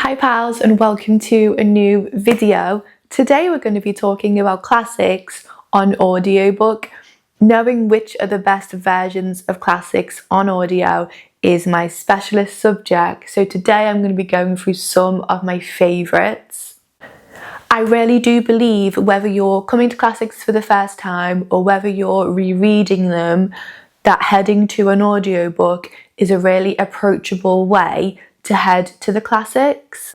Hi pals, and welcome to a new video. Today we're going to be talking about classics on audiobook. Knowing which are the best versions of classics on audio is my specialist subject, so today I'm going to be going through some of my favourites. I really do believe whether you're coming to classics for the first time or whether you're rereading them, that heading to an audiobook is a really approachable way to head to the classics.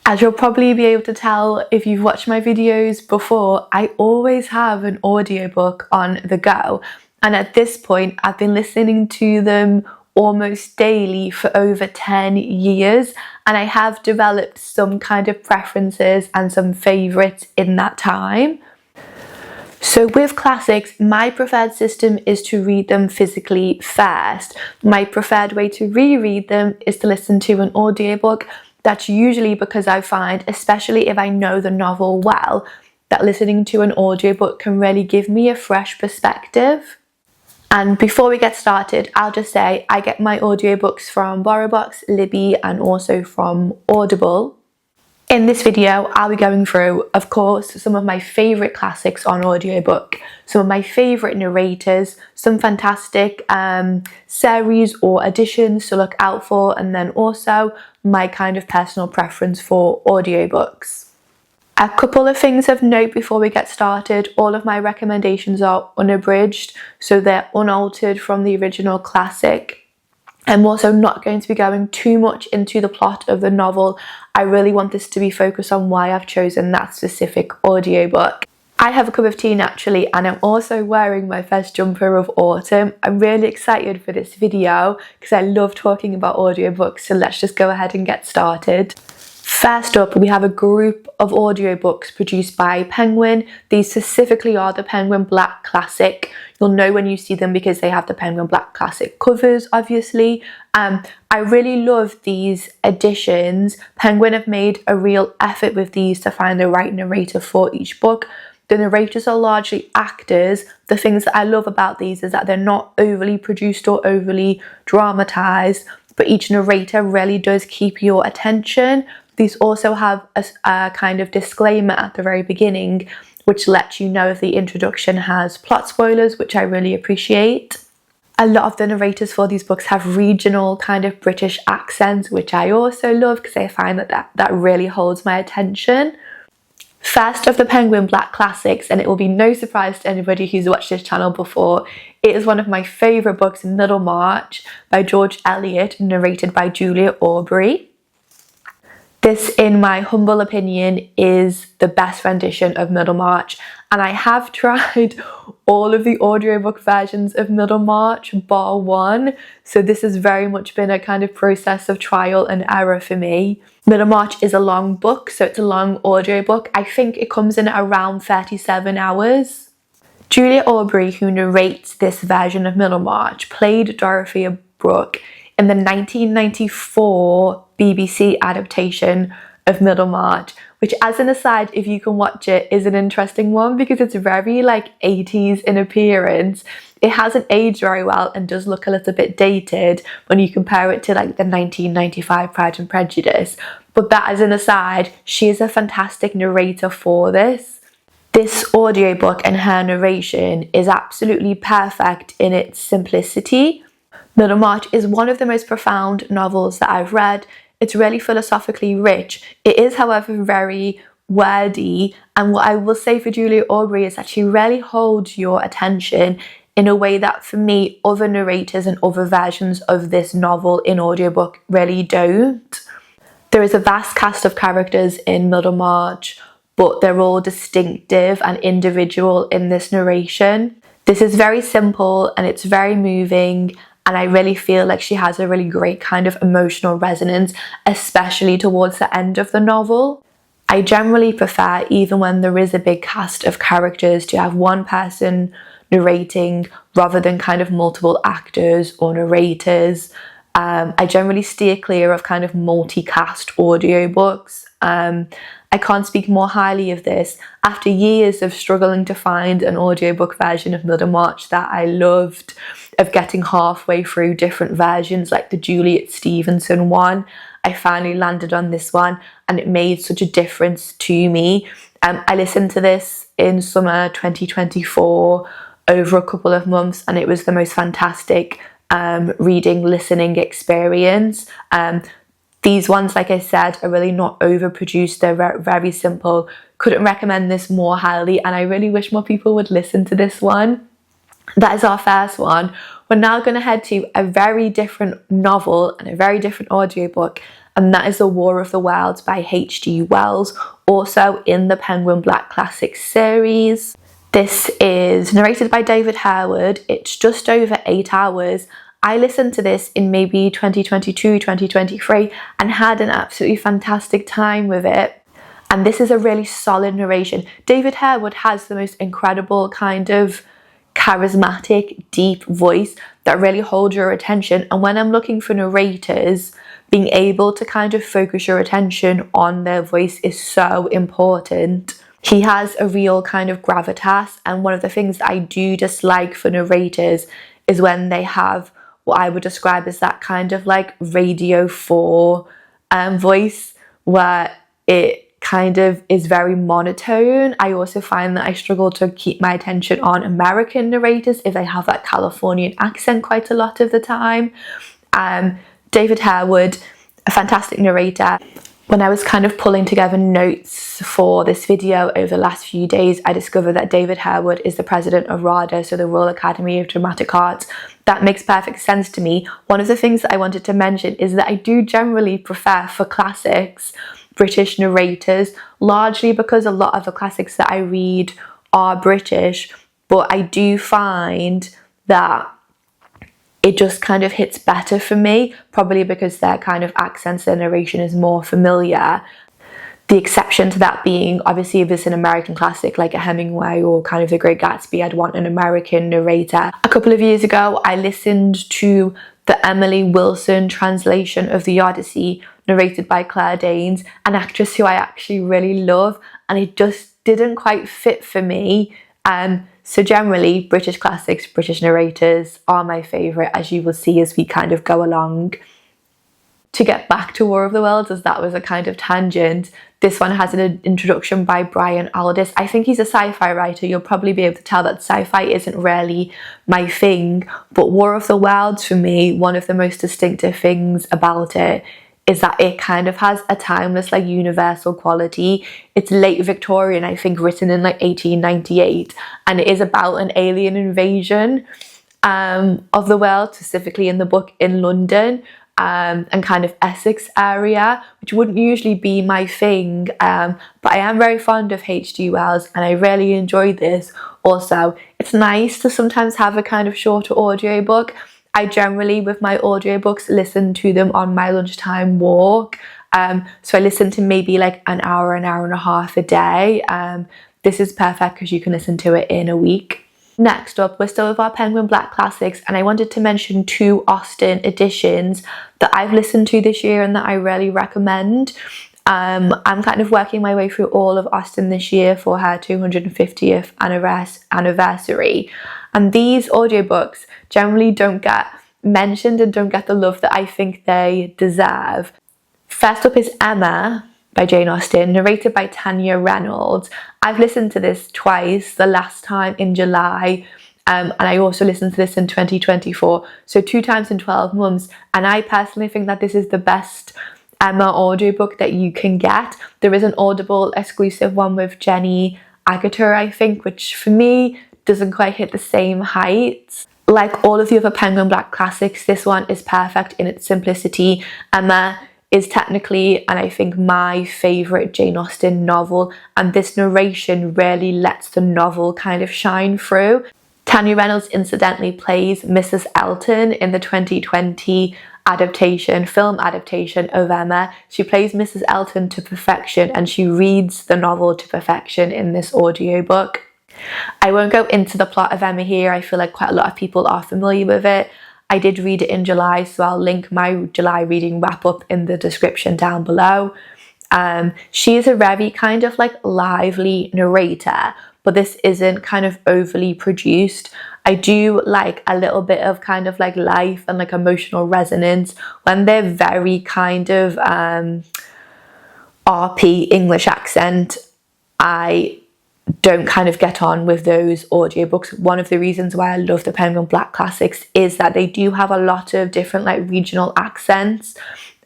As you'll probably be able to tell if you've watched my videos before, I always have an audiobook on the go, and at this point I've been listening to them almost daily for over 10 years, and I have developed some kind of preferences and some favourites in that time. So with classics, my preferred system is to read them physically first. My preferred way to reread them is to listen to an audiobook. That's usually because I find, especially if I know the novel well, that listening to an audiobook can really give me a fresh perspective. And before we get started, I'll just say I get my audiobooks from BorrowBox, Libby, and also from Audible. In this video, I'll be going through, of course, some of my favourite classics on audiobook, some of my favourite narrators, some fantastic series or editions to look out for, and then also my kind of personal preference for audiobooks. A couple of things of note before we get started: all of my recommendations are unabridged, so they're unaltered from the original classic. I'm also not going to be going too much into the plot of the novel. I really want this to be focused on why I've chosen that specific audiobook. I have a cup of tea naturally, and I'm also wearing my first jumper of autumn. I'm really excited for this video because I love talking about audiobooks, so let's just go ahead and get started. First up, we have a group of audiobooks produced by Penguin. These specifically are the Penguin Black Classic. You'll know when you see them because they have the Penguin Black Classic covers, obviously. I really love these editions. Penguin have made a real effort with these to find the right narrator for each book. The narrators are largely actors. The things that I love about these is that they're not overly produced or overly dramatised, but each narrator really does keep your attention. These also have a kind of disclaimer at the very beginning, which lets you know if the introduction has plot spoilers, which I really appreciate. A lot of the narrators for these books have regional kind of British accents, which I also love because I find that really holds my attention. First of the Penguin Black Classics, and it will be no surprise to anybody who's watched this channel before, it is one of my favourite books, Middlemarch by George Eliot, narrated by Juliet Aubrey. This, in my humble opinion, is the best rendition of Middlemarch, and I have tried all of the audiobook versions of Middlemarch bar one, so this has very much been a kind of process of trial and error for me. Middlemarch is a long book, so it's a long audiobook. I think it comes in at around 37 hours. Juliet Aubrey, who narrates this version of Middlemarch, played Dorothy Brooke in the 1994 BBC adaptation of Middlemarch, which, as an aside, if you can watch it, is an interesting one because it's very like 80s in appearance. It hasn't aged very well and does look a little bit dated when you compare it to like the 1995 Pride and Prejudice. But that as an aside, she is a fantastic narrator for this. This audiobook and her narration is absolutely perfect in its simplicity. Middlemarch is one of the most profound novels that I've read. It's really philosophically rich. It is, however, very wordy, and what I will say for Juliet Aubrey is that she really holds your attention in a way that, for me, other narrators and other versions of this novel in audiobook really don't. There is a vast cast of characters in Middlemarch, but they're all distinctive and individual in this narration. This is very simple and it's very moving, and I really feel like she has a really great kind of emotional resonance, especially towards the end of the novel. I generally prefer, even when there is a big cast of characters, to have one person narrating rather than kind of multiple actors or narrators. I generally steer clear of kind of multi-cast audiobooks. I can't speak more highly of this. After years of struggling to find an audiobook version of Middlemarch that I loved, of getting halfway through different versions like the Juliet Stevenson one, I finally landed on this one, and it made such a difference to me. I listened to this in summer 2024 over a couple of months, and it was the most fantastic listening experience. These ones, like I said, are really not overproduced. They're very simple. Couldn't recommend this more highly, and I really wish more people would listen to this one. That is our first one. We're now going to head to a very different novel and a very different audiobook, and that is The War of the Worlds by H.G. Wells, also in the Penguin Black Classics series. This is narrated by David Harewood. It's just over 8 hours. I listened to this in maybe 2022, 2023 and had an absolutely fantastic time with it. And this is a really solid narration. David Harewood has the most incredible kind of charismatic, deep voice that really holds your attention. And when I'm looking for narrators, being able to kind of focus your attention on their voice is so important. He has a real kind of gravitas, and one of the things that I do dislike for narrators is when they have what I would describe as that kind of like Radio 4 voice, where it kind of is very monotone. I also find that I struggle to keep my attention on American narrators if they have that Californian accent quite a lot of the time. David Harewood, a fantastic narrator. When I was kind of pulling together notes for this video over the last few days, I discovered that David Harewood is the president of RADA, so the Royal Academy of Dramatic Arts. That makes perfect sense to me. One of the things that I wanted to mention is that I do generally prefer, for classics, British narrators, largely because a lot of the classics that I read are British, but I do find that it just kind of hits better for me, probably because their kind of accents, their narration is more familiar. The exception to that being, obviously, if it's an American classic like a Hemingway or kind of The Great Gatsby, I'd want an American narrator. A couple of years ago, I listened to the Emily Wilson translation of The Odyssey, narrated by Claire Danes, an actress who I actually really love, and it just didn't quite fit for me. So generally, British classics, British narrators are my favourite, as you will see as we kind of go along. To get back to War of the Worlds, as that was a kind of tangent, this one has an introduction by Brian Aldiss. I think he's a sci-fi writer. You'll probably be able to tell that sci-fi isn't really my thing, but War of the Worlds, for me, one of the most distinctive things about it is that it kind of has a timeless, like, universal quality. It's late Victorian, I think, written in like 1898, and it is about an alien invasion of the world, specifically in the book in London and kind of Essex area, which wouldn't usually be my thing, but I am very fond of H.G. Wells and I really enjoyed this. Also, it's nice to sometimes have a kind of shorter audiobook. I generally, with my audiobooks, listen to them on my lunchtime walk. So I listen to maybe like an hour and a half a day. This is perfect because you can listen to it in a week. Next up, we're still with our Penguin Black Classics, and I wanted to mention 2 Austen editions that I've listened to this year and that I really recommend. I'm kind of working my way through all of Austen this year for her 250th anniversary. And these audiobooks generally don't get mentioned and don't get the love that I think they deserve. First up is Emma by Jane Austen, narrated by Tanya Reynolds. I've listened to this twice, the last time in July, and I also listened to this in 2024, so 2 times in 12 months, and I personally think that this is the best Emma audiobook that you can get. There is an Audible exclusive one with Jenny Agutter, I think, which for me doesn't quite hit the same heights. Like all of the other Penguin Black Classics, this one is perfect in its simplicity. Emma is technically, and I think, my favourite Jane Austen novel, and this narration really lets the novel kind of shine through. Tanya Reynolds incidentally plays Mrs. Elton in the 2020 film adaptation of Emma. She plays Mrs. Elton to perfection, and she reads the novel to perfection in this audiobook. I won't go into the plot of Emma here. I feel like quite a lot of people are familiar with it. I did read it in July, so I'll link my July reading wrap up in the description down below. She is a very kind of like lively narrator, but this isn't kind of overly produced. I do like a little bit of kind of like life and like emotional resonance when they're very kind of RP English accent. I don't kind of get on with those audiobooks. One of the reasons why I love the Penguin Black Classics is that they do have a lot of different like regional accents,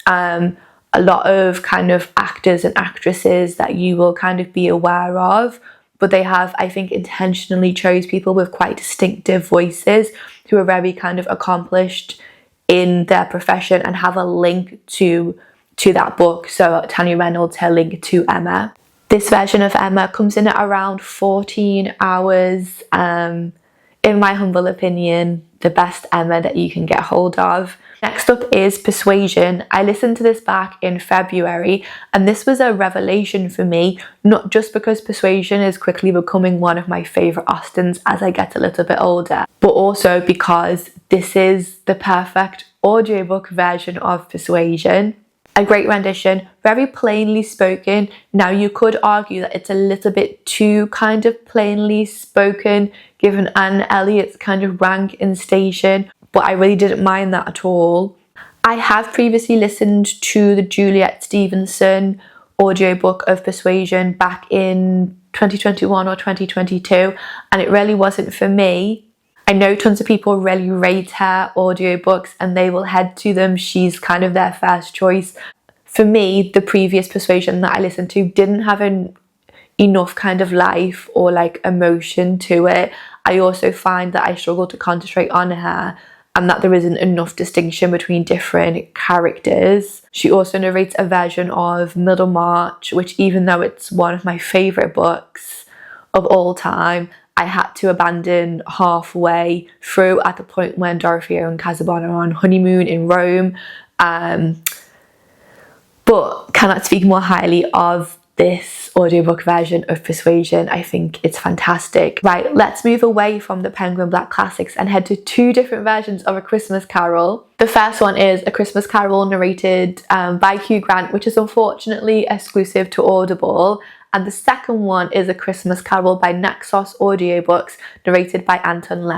a lot of kind of actors and actresses that you will kind of be aware of, but they have, I think, intentionally chose people with quite distinctive voices who are very kind of accomplished in their profession and have a link to that book. So Tanya Reynolds, her link to Emma. This version of Emma comes in at around 14 hours. In my humble opinion, the best Emma that you can get hold of. Next up is Persuasion. I listened to this back in February, and this was a revelation for me, not just because Persuasion is quickly becoming one of my favourite Austens as I get a little bit older, but also because this is the perfect audiobook version of Persuasion. A great rendition, very plainly spoken. Now you could argue that it's a little bit too kind of plainly spoken given Anne Eliot's kind of rank and station, but I really didn't mind that at all. I have previously listened to the Juliet Stevenson audiobook of Persuasion back in 2021 or 2022, and it really wasn't for me. I know tons of people really rate her audiobooks and they will head to them. She's kind of their first choice. For me, the previous Persuasion that I listened to didn't have enough kind of life or like emotion to it. I also find that I struggle to concentrate on her and that there isn't enough distinction between different characters. She also narrates a version of Middlemarch, which, even though it's one of my favourite books of all time, I had to abandon halfway through at the point when Dorothy and Casabon are on honeymoon in Rome. But cannot speak more highly of this audiobook version of Persuasion. I think it's fantastic. Right, let's move away from the Penguin Black Classics and head to two different versions of A Christmas Carol. The first one is A Christmas Carol narrated by Hugh, which is unfortunately exclusive to Audible. And the second one is A Christmas Carol by Naxos Audiobooks, narrated by Anton.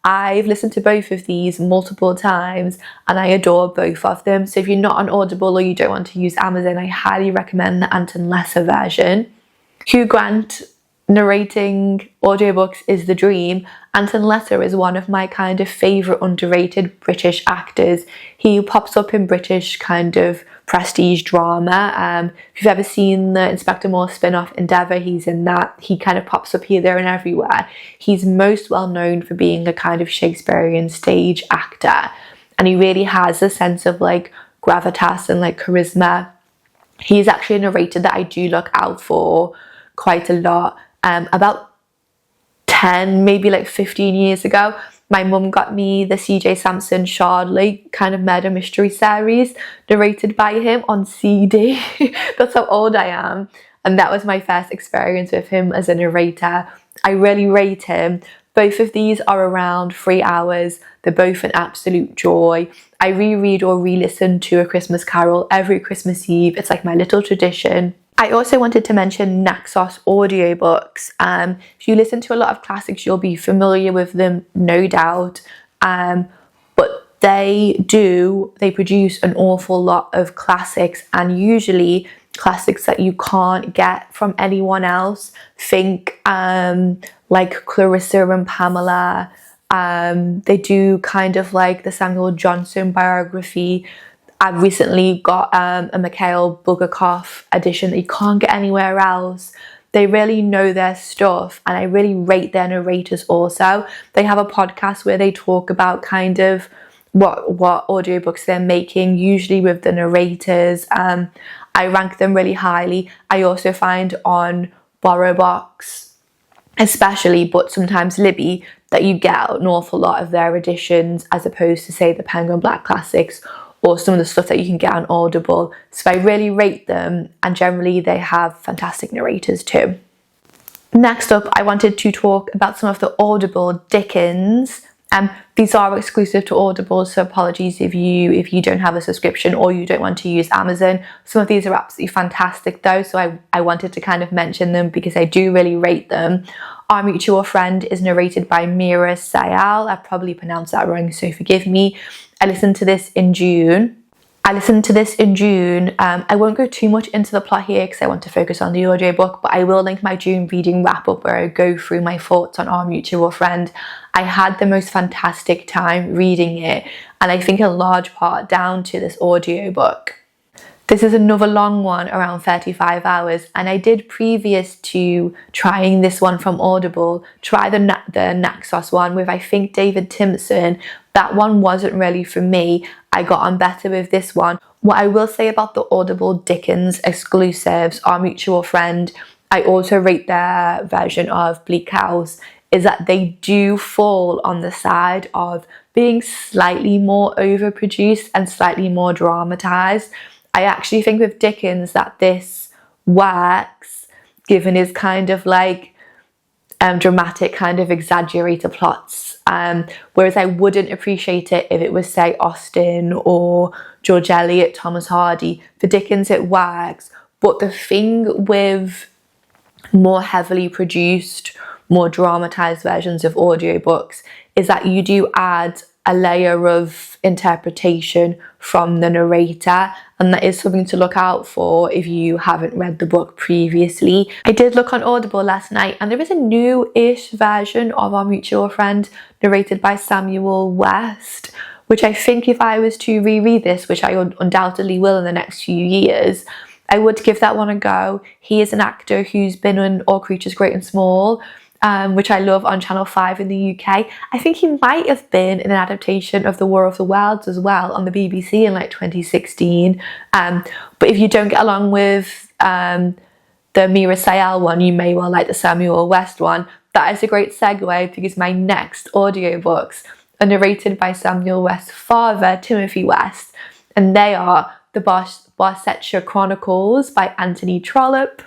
I've listened to both of these multiple times and I adore both of them. So if you're not on Audible or you don't want to use Amazon, I highly recommend the Anton version. Hugh Grant narrating audiobooks is the dream. Anton is one of my kind of favourite underrated British actors. He pops up in British kind of prestige drama. If you've ever seen the Inspector Morse spin-off Endeavour, he's in that. He kind of pops up here, there and everywhere. He's most well known for being a kind of Shakespearean stage actor, and he really has a sense of like gravitas and like charisma. He's actually a narrator that I do look out for quite a lot. About 10, maybe like 15 years ago, my mum got me the CJ Sampson Shardley kind of murder mystery series narrated by him on CD. That's how old I am. And that was my first experience with him as a narrator. I really rate him. Both of these are around 3 hours. They're both an absolute joy. I reread or re-listen to A Christmas Carol every Christmas Eve. It's like my little tradition. I also wanted to mention Naxos audiobooks. If you listen to a lot of classics, you'll be familiar with them, no doubt. But they produce an awful lot of classics, and usually classics that you can't get from anyone else. Think like Clarissa and Pamela. They do kind of like the Samuel Johnson biography. I've recently got a Mikhail Bulgakov edition that you can't get anywhere else. They really know their stuff, and I really rate their narrators also. They have a podcast where they talk about kind of what audiobooks they're making, usually with the narrators. I rank them really highly. I also find on BorrowBox especially, but sometimes Libby, that you get an awful lot of their editions as opposed to, say, the Penguin Black Classics or some of the stuff that you can get on Audible. So I really rate them, and generally they have fantastic narrators too. Next up, I wanted to talk about some of the Audible Dickens. These are exclusive to Audible, so apologies if you don't have a subscription or you don't want to use Amazon. Some of these are absolutely fantastic though, so I wanted to kind of mention them because I do really rate them. Our Mutual Friend is narrated by Meera Syal. I probably pronounced that wrong, so forgive me. I listened to this in June. I won't go too much into the plot here because I want to focus on the audiobook, but I will link my June reading wrap up where I go through my thoughts on Our Mutual Friend. I had the most fantastic time reading it, and I think a large part down to this audiobook. This is another long one, around 35 hours, and I did, previous to trying this one from Audible, try the Naxos one with, I think, David Timson. That one wasn't really for me. I got on better with this one. What I will say about the Audible Dickens exclusives, Our Mutual Friend, I also rate their version of Bleak House, is that they do fall on the side of being slightly more overproduced and slightly more dramatized. I actually think with Dickens that this works, given his kind of like dramatic, kind of exaggerated plots. Whereas I wouldn't appreciate it if it was, say, Austen or George Eliot, Thomas Hardy. For Dickens it works, but the thing with more heavily produced, more dramatized versions of audiobooks is that you do add a layer of interpretation from the narrator, and that is something to look out for if you haven't read the book previously. I did look on Audible last night and there is a new-ish version of Our Mutual Friend narrated by Samuel West, which I think if I was to reread this, which I undoubtedly will in the next few years, I would give that one a go. He is an actor who's been in All Creatures Great and Small, which I love, on Channel 5 in the UK. I think he might have been in an adaptation of The War of the Worlds as well on the BBC in like 2016. But if you don't get along with the Meera Syal one, you may well like the Samuel West one. That is a great segue because my next audiobooks are narrated by Samuel West's father, Timothy West, and they are the Barsetshire Chronicles by Anthony Trollope.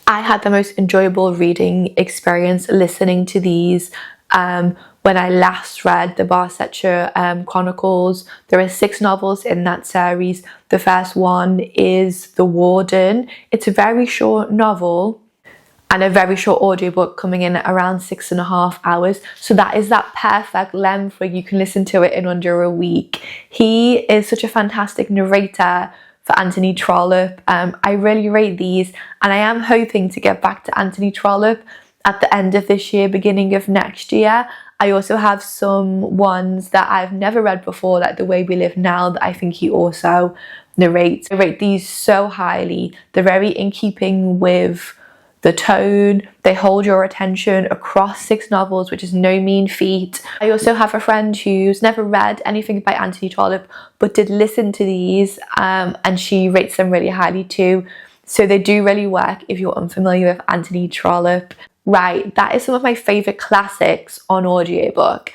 I had the most enjoyable reading experience listening to these when I last read the Barsetshire Chronicles. There are 6 novels in that series. The first one is The Warden. It's a very short novel and a very short audiobook coming in at around 6.5 hours. So that is that perfect length where you can listen to it in under a week. He is such a fantastic narrator for Anthony Trollope. I really rate these, and I am hoping to get back to Anthony Trollope at the end of this year, beginning of next year. I also have some ones that I've never read before, like The Way We Live Now, that I think he also narrates. I rate these so highly. They're very in keeping with the tone. They hold your attention across 6 novels, which is no mean feat. I also have a friend who's never read anything by Anthony Trollope but did listen to these, and she rates them really highly too. So they do really work if you're unfamiliar with Anthony Trollope. Right, that is some of my favourite classics on audiobook.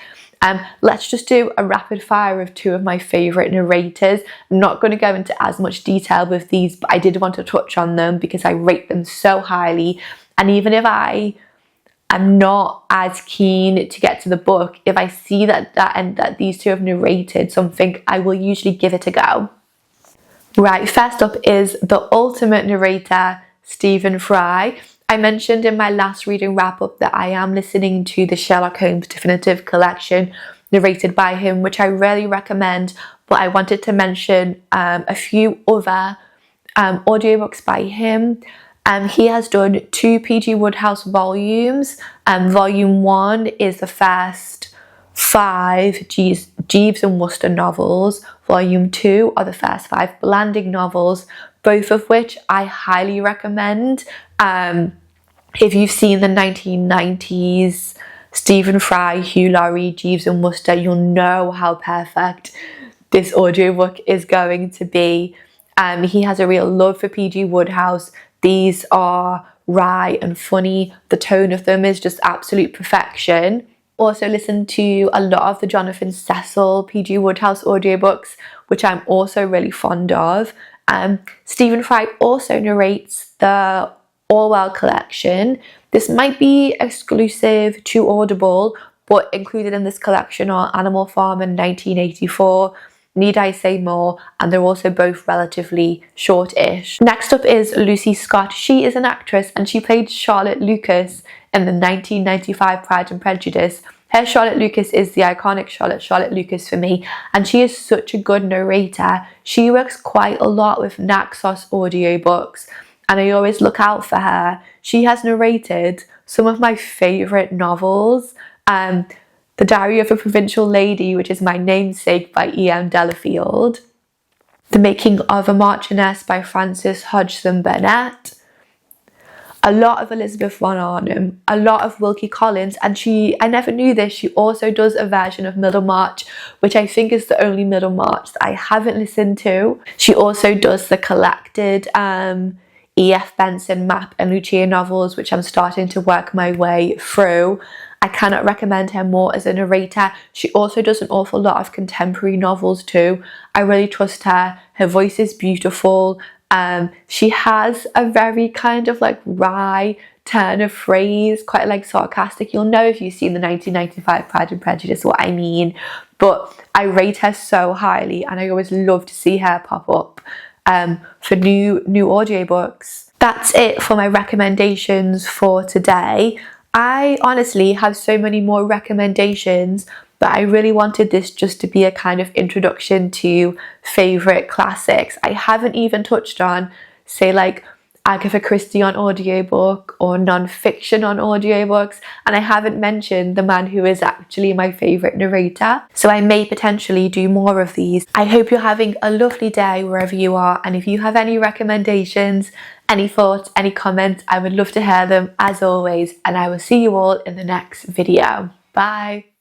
Let's just do a rapid fire of 2 of my favourite narrators. I'm not going to go into as much detail with these, but I did want to touch on them because I rate them so highly. And even if I am not as keen to get to the book, if I see that these 2 have narrated something, I will usually give it a go. Right, first up is the ultimate narrator, Stephen Fry. I mentioned in my last reading wrap-up that I am listening to the Sherlock Holmes Definitive Collection narrated by him, which I really recommend, but I wanted to mention a few other audiobooks by him. He has done 2 P.G. Wodehouse volumes. Volume 1 is the first 5 Jeeves and Wooster novels. Volume 2 are the first 5 Blanding novels, both of which I highly recommend. If you've seen the 1990s Stephen Fry, Hugh Laurie, Jeeves and Wooster, you'll know how perfect this audiobook is going to be. He has a real love for P.G. Wodehouse. These are wry and funny. The tone of them is just absolute perfection. Also listen to a lot of the Jonathan Cecil P.G. Wodehouse audiobooks, which I'm also really fond of. Stephen Fry also narrates the Orwell Collection. This might be exclusive to Audible, but included in this collection are Animal Farm in 1984, Need I Say More, and they're also both relatively short-ish. Next up is Lucy Scott. She is an actress and she played Charlotte Lucas in the 1995 Pride and Prejudice. Her Charlotte Lucas is the iconic Charlotte Lucas for me, and she is such a good narrator. She works quite a lot with Naxos audiobooks, and I always look out for her. She has narrated some of my favourite novels. The Diary of a Provincial Lady, which is my namesake, by E.M. Delafield. The Making of a Marchioness by Frances Hodgson Burnett. A lot of Elizabeth von Arnim, a lot of Wilkie Collins, and I never knew this, she also does a version of Middlemarch, which I think is the only Middlemarch that I haven't listened to. She also does the collected E.F. Benson, Map and Lucia novels, which I'm starting to work my way through. I cannot recommend her more as a narrator. She also does an awful lot of contemporary novels too. I really trust her. Her voice is beautiful. She has a very kind of like wry turn of phrase, quite like sarcastic. You'll know if you've seen the 1995 Pride and Prejudice what I mean. But I rate her so highly, and I always love to see her pop up for new audiobooks. That's it for my recommendations for today. I honestly have so many more recommendations, but I really wanted this just to be a kind of introduction to favourite classics. I haven't even touched on, say, like Agatha Christie on audiobook or non-fiction on audiobooks, and I haven't mentioned the man who is actually my favourite narrator, so I may potentially do more of these. I hope you're having a lovely day wherever you are, and if you have any recommendations, any thoughts, any comments, I would love to hear them as always, and I will see you all in the next video. Bye!